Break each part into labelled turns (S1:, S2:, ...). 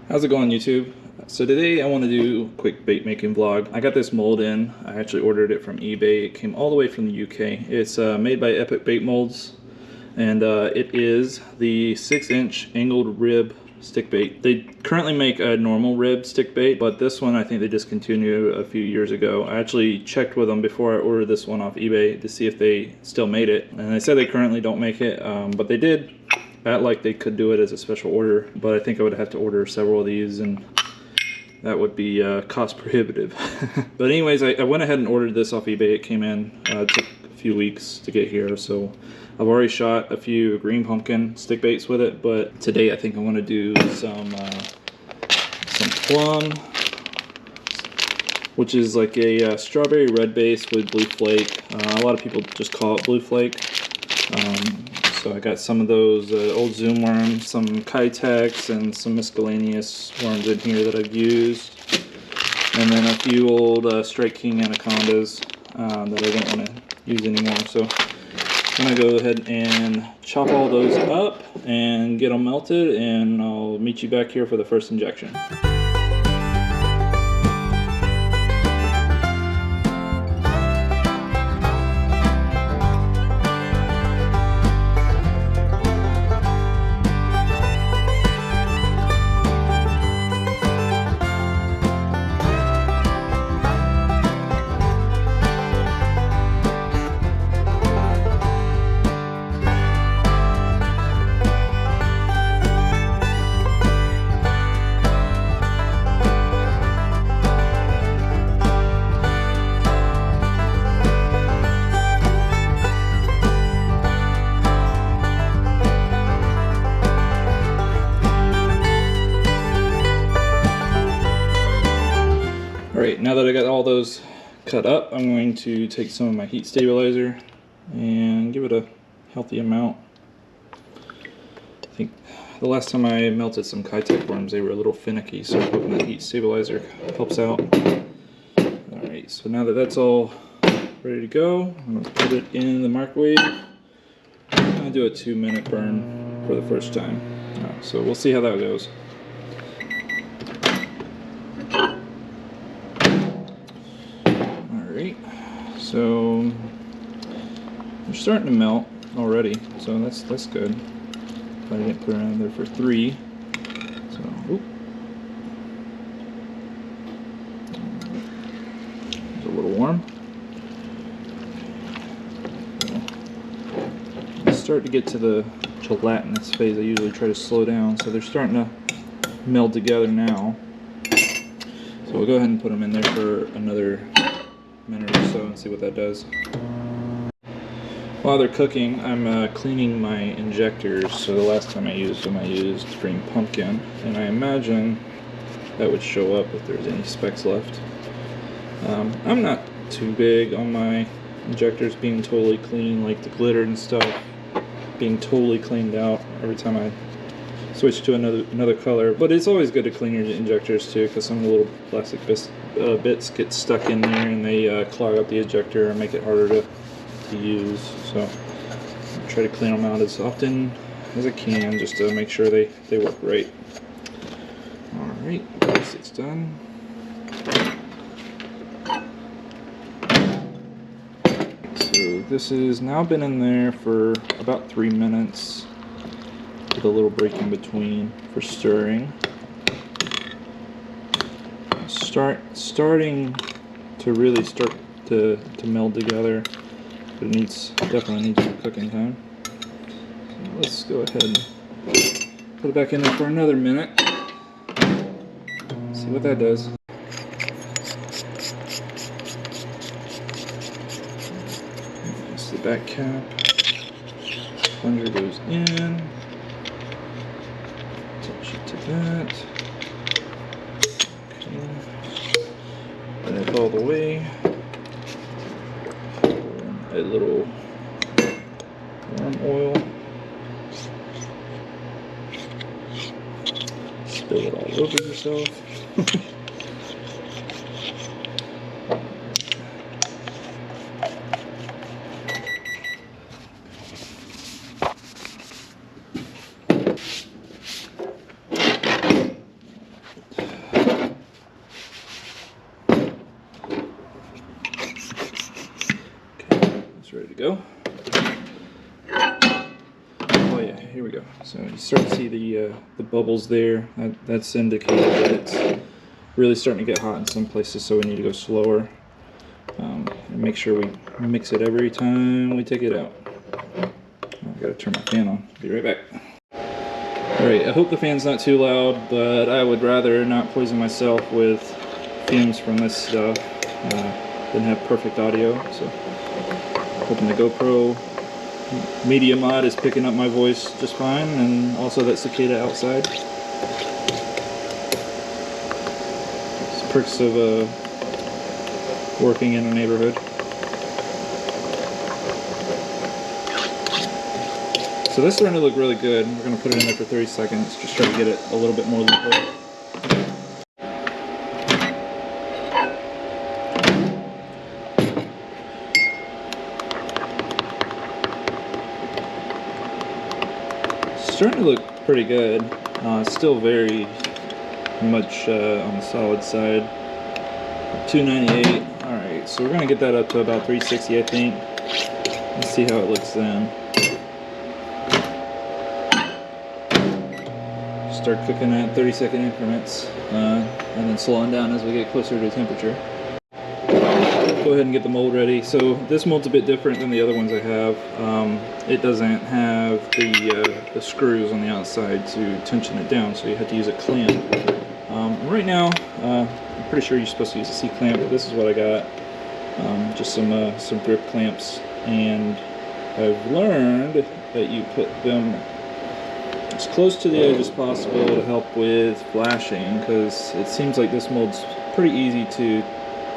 S1: How's it going, YouTube? So today I want to do a quick bait making vlog. I got this mold in. I actually ordered it from eBay. It came all the way from the UK. It's made by Epic Bait Molds, and it is the 6-inch angled rib stick bait. They currently make a normal rib stick bait, but this one I think they discontinued a few years ago. I actually checked with them before I ordered this one off eBay to see if they still made it, and they said they currently don't make it, but they did act like they could do it as a special order, but I think I would have to order several of these, and that would be cost prohibitive. But anyways, I went ahead and ordered this off eBay. It came in, it took a few weeks to get here, so I've already shot a few green pumpkin stick baits with it, but today I think I want to do some plum, which is like a strawberry red base with blue flake. A lot of people just call it blue flake. So I got some of those old Zoom worms, some YakAttacks, and some miscellaneous worms in here that I've used. And then a few old Strike King anacondas that I don't want to use anymore. So I'm going to go ahead and chop all those up and get them melted, and I'll meet you back here for the first injection. Alright, now that I got all those cut up, I'm going to take some of my heat stabilizer and give it a healthy amount. I think the last time I melted some YakAttack worms, they were a little finicky, so I'm hoping that heat stabilizer helps out. Alright, so now that that's all ready to go, I'm going to put it in the microwave. I'm going to do a 2-minute burn for the first time. So we'll see how that goes. So they're starting to melt already, so that's good. I didn't put it in there for 3. So, oop. It's a little warm. Start to get to the gelatinous phase. I usually try to slow down, so they're starting to meld together now. So we'll go ahead and put them in there for another minute or so and see what that does. While they're cooking, I'm cleaning my injectors. So the last time I used them, I used green pumpkin, and I imagine that would show up if there's any specks left. I'm not too big on my injectors being totally clean, like the glitter and stuff being totally cleaned out every time I switch to another color, but it's always good to clean your injectors too, because some of the little plastic bits get stuck in there and they clog up the ejector and make it harder to use. So I try to clean them out as often as I can, just to make sure they work right. Alright, it's done. So this has now been in there for about 3 minutes. With a little break in between for stirring. Starting to really start to meld together, but it definitely needs some cooking time. So let's go ahead and put it back in there for another minute. See what that does. That's the back cap. Plunger goes in. To that. Okay. Run it all the way. A little warm oil. Spill it all over yourself. yeah, here we go. So you start to see the bubbles there. That's indicated that it's really starting to get hot in some places, so we need to go slower. And make sure we mix it every time we take it out. I gotta turn my fan on. Be right back. Alright, I hope the fan's not too loud, but I would rather not poison myself with fumes from this stuff than have perfect audio. So, hoping the GoPro Media Mod is picking up my voice just fine, and also that cicada outside. It's perks of working in a neighborhood. So this is starting to look really good. We're going to put it in there for 30 seconds, just try to get it a little bit more liquid. Starting to look pretty good. Still very much on the solid side. 298. Alright, so we're going to get that up to about 360, I think. Let's see how it looks then. Start cooking at 30-second increments, and then slowing down as we get closer to temperature. Go ahead and get the mold ready. So this mold's a bit different than the other ones I have. It doesn't have the screws on the outside to tension it down, so you have to use a clamp. Right now, I'm pretty sure you're supposed to use a C-clamp, but this is what I got. Just some grip clamps, and I've learned that you put them as close to the edge as possible to help with flashing, because it seems like this mold's pretty easy to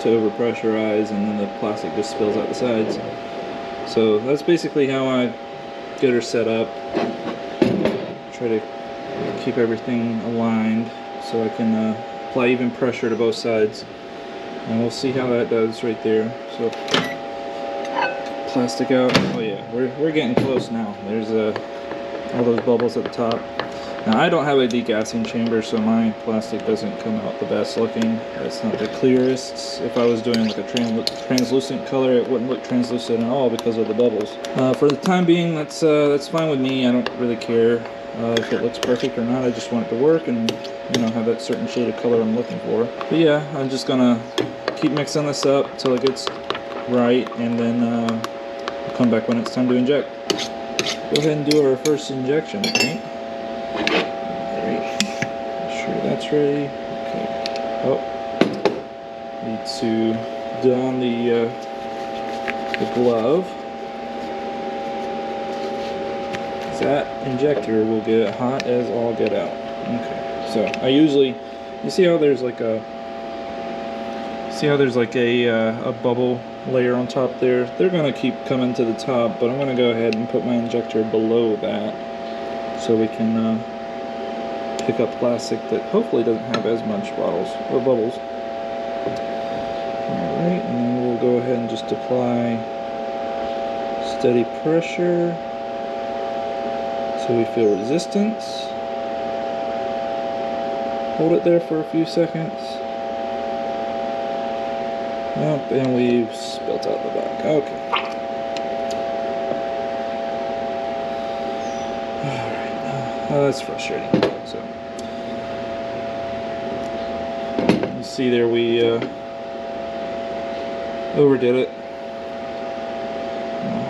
S1: overpressurize, and then the plastic just spills out the sides. So that's basically how I get her set up. Try to keep everything aligned so I can apply even pressure to both sides, and we'll see how that does right there. So plastic out. Oh yeah, we're getting close now. There's all those bubbles at the top. Now I don't have a degassing chamber, so my plastic doesn't come out the best looking. It's not the clearest. If I was doing like a translucent color, it wouldn't look translucent at all because of the bubbles. For the time being, that's fine with me. I don't really care if it looks perfect or not. I just want it to work and, you know, have that certain shade of color I'm looking for. But yeah, I'm just gonna keep mixing this up until it gets right, and then I'll come back when it's time to inject. Go ahead and do our first injection, I think. Alright, make sure that's ready. Okay. Oh, need to don the glove. That injector will get hot as all get out. Okay, so I usually, you see how there's like a bubble layer on top there? They're going to keep coming to the top, but I'm going to go ahead and put my injector below that so we can pick up plastic that hopefully doesn't have as much bubbles. Alright, and then we'll go ahead and just apply steady pressure so we feel resistance. Hold it there for a few seconds. Yep, and we've spilt out the back. Okay. Alright, that's frustrating. So, you see there we overdid it.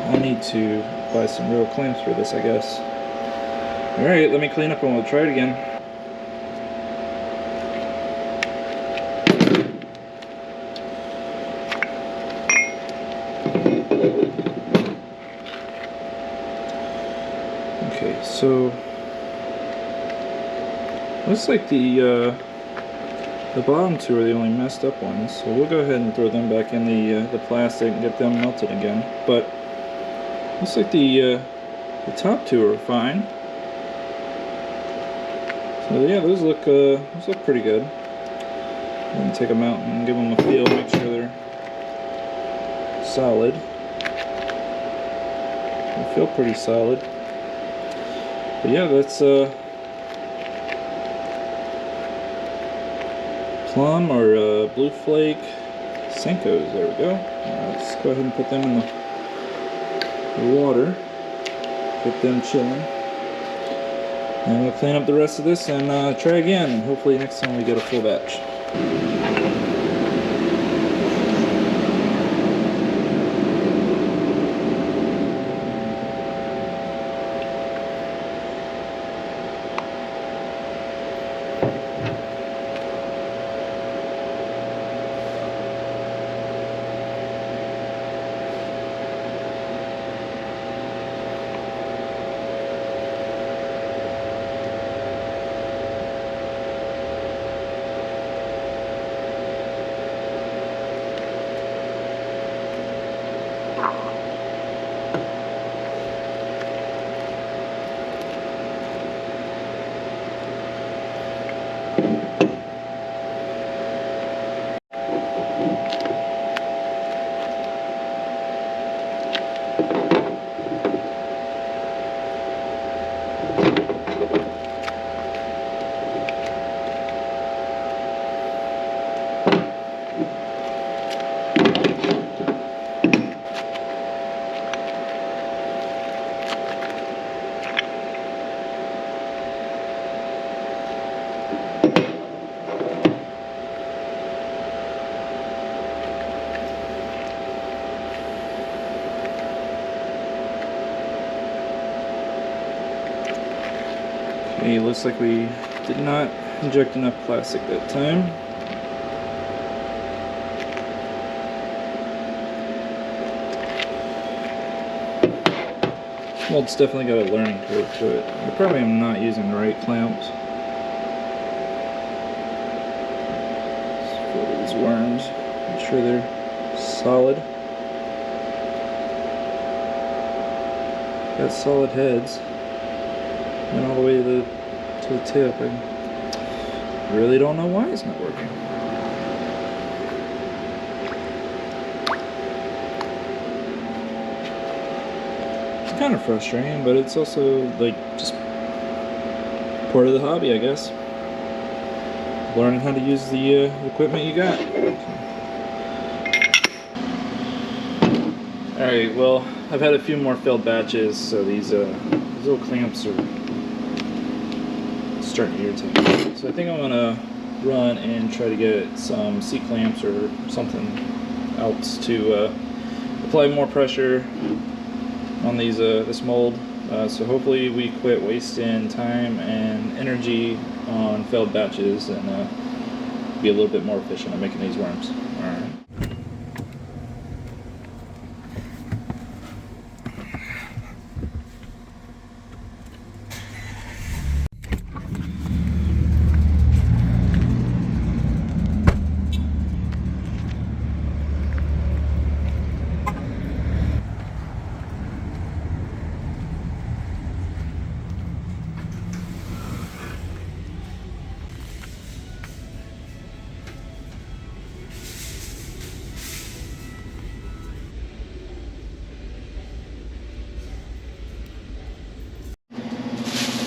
S1: I need to buy some real clamps for this, I guess. Alright, let me clean up and we'll try it again. Okay, so looks like the bottom two are the only messed up ones, so we'll go ahead and throw them back in the plastic and get them melted again. But looks like the top two are fine. So yeah, those look pretty good. I'm gonna take them out and give them a feel, make sure they're solid. They feel pretty solid. But yeah, that's plum or blue flake Senkos. There we go. Let's go ahead and put them in the water. Get them chilling. And we'll clean up the rest of this and try again. Hopefully next time we get a full batch. Okay, looks like we did not inject enough plastic that time. Well, it's definitely got a learning curve to it. I probably am not using the right clamps. Let's fill these worms. Make sure they're solid. Got solid heads. Went all the way to the tip. I really don't know why it's not working. It's kind of frustrating, but it's also like just part of the hobby, I guess. Learning how to use the equipment you got. Alright, well, I've had a few more failed batches, so these little clamps are starting to irritate. So I think I'm gonna run and try to get some C clamps or something else to apply more pressure on these this mold. So hopefully we quit wasting time and energy on failed batches and be a little bit more efficient at making these worms. All right.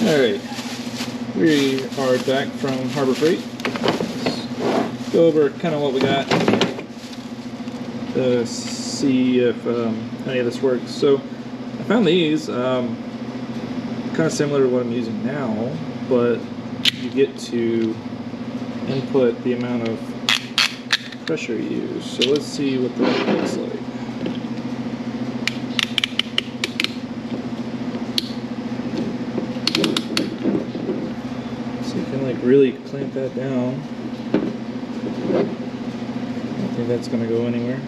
S1: Alright, we are back from Harbor Freight. Let's go over kind of what we got to see if any of this works. So I found these kind of similar to what I'm using now, but you get to input the amount of pressure you use. So let's see what that looks like. Really clamp that down. I don't think that's going to go anywhere.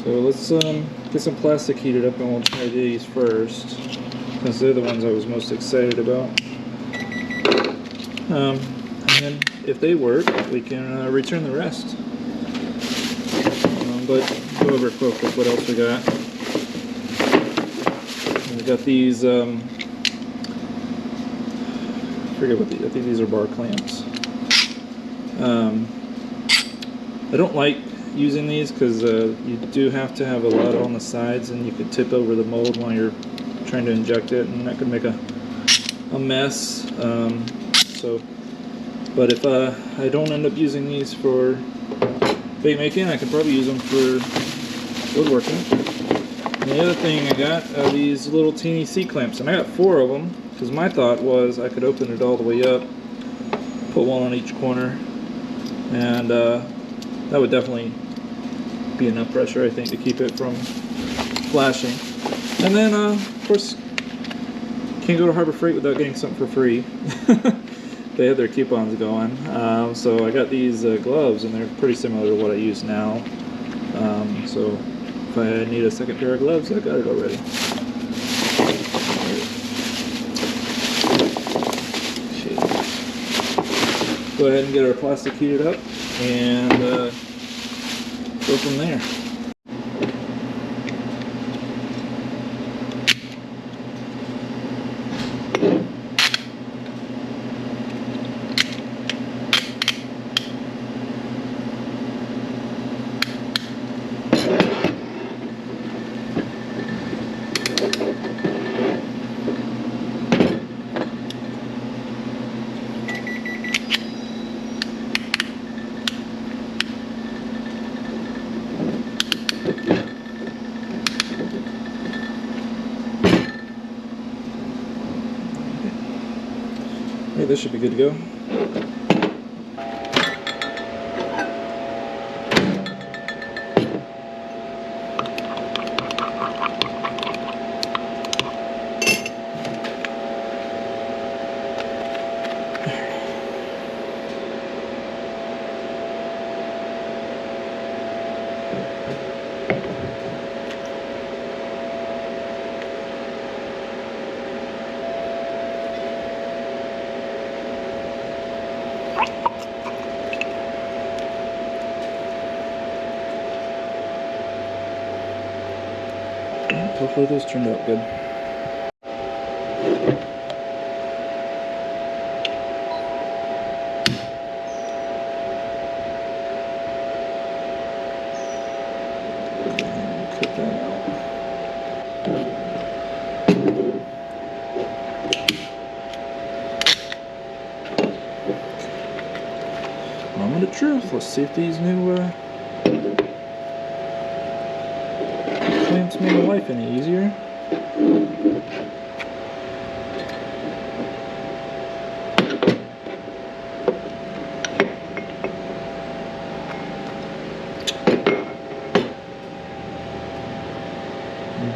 S1: So let's get some plastic heated up and we'll try these first, because they're the ones I was most excited about. And then if they work, we can return the rest. But go over quick with what else we got. We got these. I forget what I think these are bar clamps. I don't like using these because you do have to have a lot on the sides, and you could tip over the mold while you're trying to inject it, and that could make a mess. But if I don't end up using these for bait making, I could probably use them for woodworking. And the other thing I got are these little teeny C clamps, and I got 4 of them. Because my thought was I could open it all the way up, put one on each corner, and that would definitely be enough pressure, I think, to keep it from flashing. And then, of course, can't go to Harbor Freight without getting something for free. They had their coupons going. So I got these gloves, and they're pretty similar to what I use now. So if I need a second pair of gloves, I got it already. Go ahead and get our plastic heated up and go from there. Hey, this should be good to go. Hopefully those turned out good. Cut that out. Moment of truth. Let's see if these new clamps make my life any easier.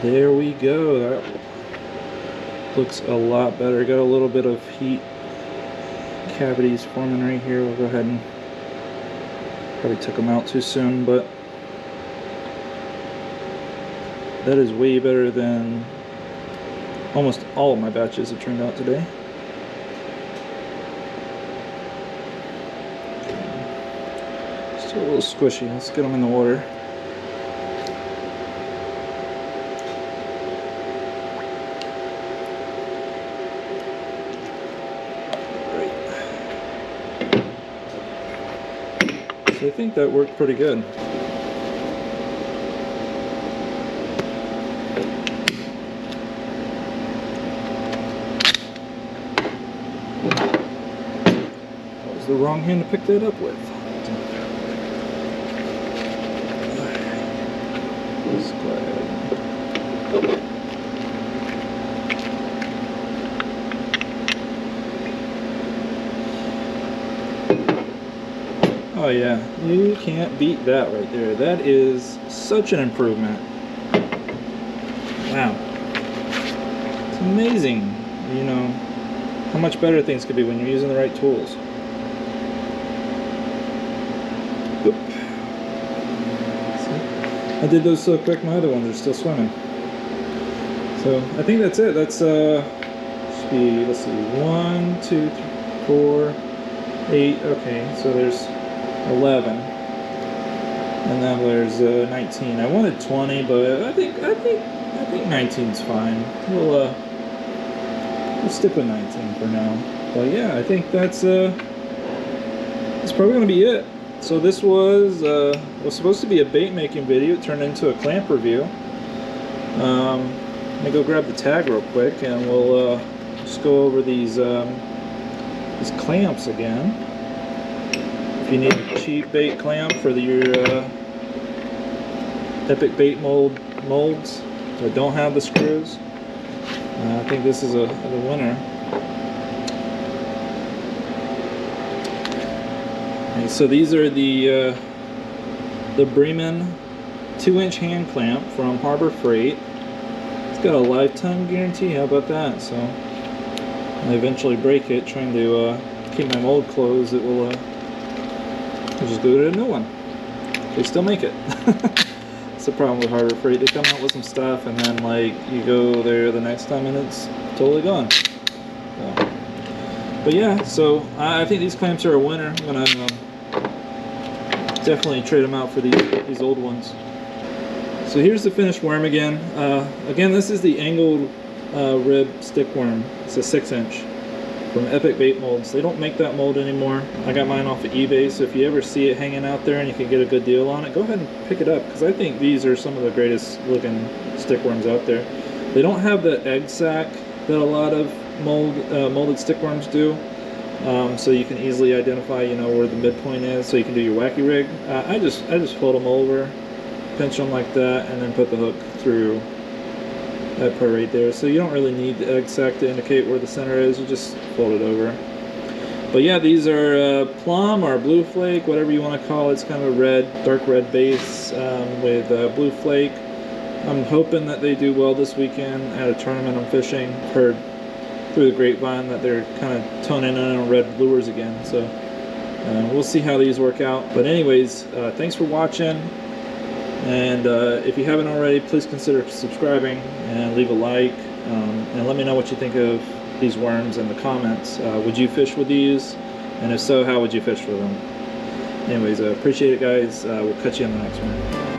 S1: There we go. That looks a lot better. Got a little bit of heat cavities forming right here. We'll go ahead and probably took them out too soon, but that is way better than almost all of my batches have turned out today. Still a little squishy. Let's get them in the water. So I think that worked pretty good. That was the wrong hand to pick that up with. Let's go ahead. Oh yeah, you can't beat that right there. That is such an improvement. Wow. It's amazing, you know, how much better things could be when you're using the right tools. Oop. See? I did those so quick, my other ones are still swimming. So I think that's it. That's should be, let's see, 1, 2, 3, 4, 8. Okay, so there's 11, and then there's 19. I wanted 20, but I think 19's fine. We'll stick with 19 for now. But yeah, I think that's probably gonna be it. So this was supposed to be a bait making video. It turned into a clamp review. Let me go grab the tag real quick, and we'll just go over these clamps again. If you need a cheap bait clamp for your epic bait molds that don't have the screws, I think this is the winner. Okay, so these are the Bremen 2-inch hand clamp from Harbor Freight. It's got a lifetime guarantee. How about that? So I eventually break it trying to keep my mold closed. It will I'll just go get a new one. They still make it. It's the problem with Harbor Freight. They come out with some stuff and then like you go there the next time and it's totally gone. So, but yeah, so I think these clamps are a winner. I'm gonna definitely trade them out for these old ones. So here's the finished worm again. Again, this is the angled rib stick worm. It's a 6-inch from Epic Bait Molds. They don't make that mold anymore. I got mine off of eBay, so if you ever see it hanging out there and you can get a good deal on it, go ahead and pick it up, because I think these are some of the greatest looking stick worms out there. They don't have the egg sac that a lot of molded stick worms do, so you can easily identify, you know, where the midpoint is, so you can do your wacky rig. I just fold them over, pinch them like that, and then put the hook through that part right there. So you don't really need the egg sac to indicate where the center is, you just fold it over. But yeah, these are plum or blue flake, whatever you want to call it. It's kind of a red, dark red base with blue flake. I'm hoping that they do well this weekend at a tournament I'm fishing. Heard through the grapevine that they're kind of toning in on red lures again, so we'll see how these work out. But anyways, thanks for watching. And if you haven't already, please consider subscribing and leave a like, and let me know what you think of these worms in the comments. Would you fish with these? And if so, how would you fish with them? Anyways, appreciate it, guys. We'll catch you on the next one.